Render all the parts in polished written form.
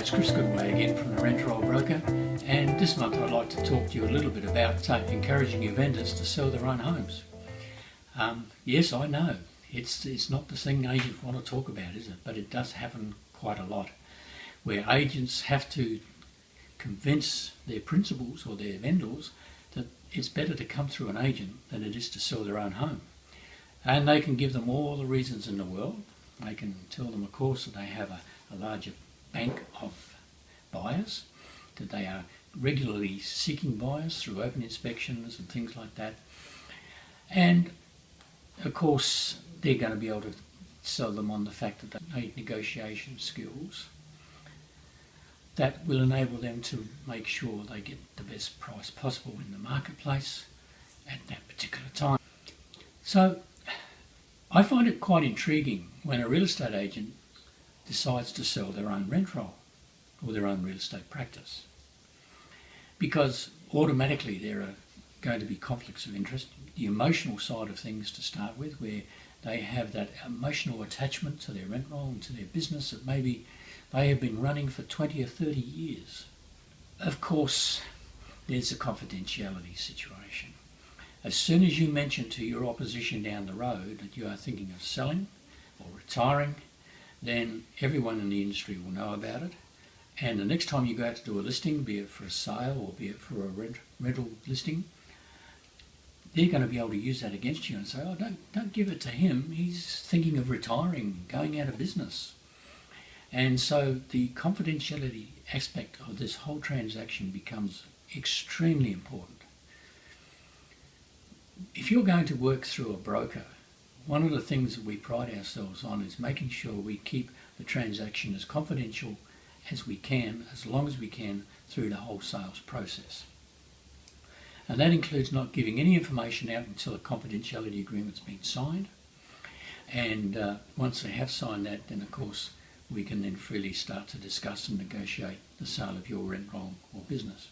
it's Chris Goodway again from the Rent Roll Broker, and this month I'd like to talk to you a little bit about encouraging your vendors to sell their own homes. Yes, I know, it's not the thing agents want to talk about, is it? But it does happen quite a lot, where agents have to convince their principals or their vendors that it's better to come through an agent than it is to sell their own home. And they can give them all the reasons in the world. They can tell them, of course, that they have a larger bank of buyers, that they are regularly seeking buyers through open inspections and things like that. And of course, they're going to be able to sell them on the fact that they need negotiation skills that will enable them to make sure they get the best price possible in the marketplace at that particular time. So I find it quite intriguing when a real estate agent decides to sell their own rent roll or their own real estate practice, because automatically there are going to be conflicts of interest. The emotional side of things to start with, where they have that emotional attachment to their rent roll and to their business that maybe they have been running for 20 or 30 years. Of course, there's a confidentiality situation. As soon as you mention to your opposition down the road that you are thinking of selling or retiring, then everyone in the industry will know about it. And the next time you go out to do a listing, be it for a sale or be it for a rental listing, they're going to be able to use that against you and say, oh, don't give it to him. He's thinking of retiring, going out of business. And so the confidentiality aspect of this whole transaction becomes extremely important. If you're going to work through a broker, one of the things that we pride ourselves on is making sure we keep the transaction as confidential as we can, as long as we can, through the whole sales process. And that includes not giving any information out until a confidentiality agreement's been signed. And once they have signed that, then of course we can then freely start to discuss and negotiate the sale of your rent roll or business.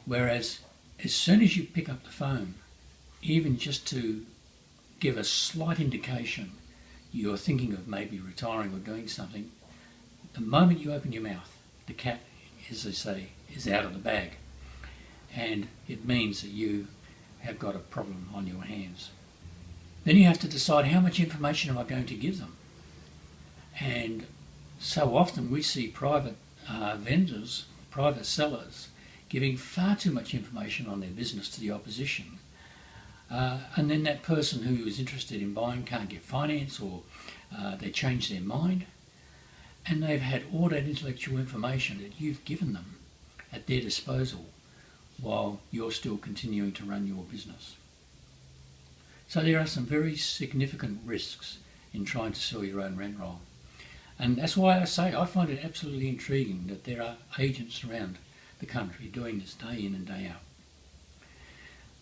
Whereas as soon as you pick up the phone, even just to give a slight indication you're thinking of maybe retiring or doing something, the moment you open your mouth, the cat, as they say, is out of the bag. And it means that you have got a problem on your hands. Then you have to decide, how much information am I going to give them? And so often we see private vendors, private sellers, giving far too much information on their business to the opposition. And then that person who is interested in buying can't get finance, or they change their mind, and they've had all that intellectual information that you've given them at their disposal while you're still continuing to run your business. So there are some very significant risks in trying to sell your own rent roll. And that's why I say I find it absolutely intriguing that there are agents around the country doing this day in and day out.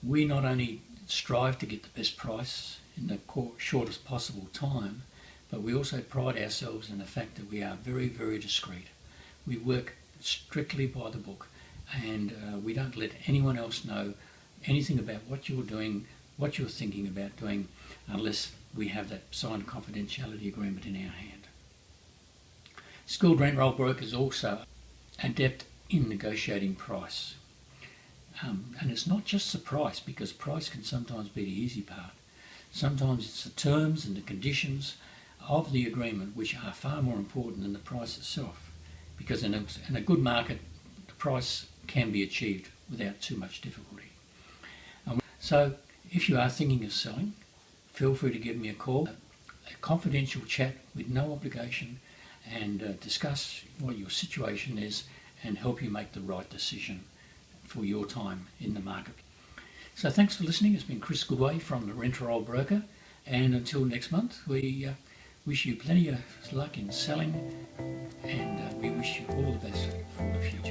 We not only strive to get the best price in the shortest possible time, but we also pride ourselves in the fact that we are very, very discreet. We work strictly by the book, and we don't let anyone else know anything about what you're doing, what you're thinking about doing, unless we have that signed confidentiality agreement in our hand. Skilled rent roll brokers also adept in negotiating price. And it's not just the price, because price can sometimes be the easy part. Sometimes it's the terms and the conditions of the agreement which are far more important than the price itself, because in a good market the price can be achieved without too much difficulty. So if you are thinking of selling, feel free to give me a call, a confidential chat with no obligation, and discuss what your situation is and help you make the right decision for your time in the market. So thanks for listening. It's been Chris Goodway from the Rent Roll Broker, and until next month, we wish you plenty of luck in selling, and we wish you all the best for the future.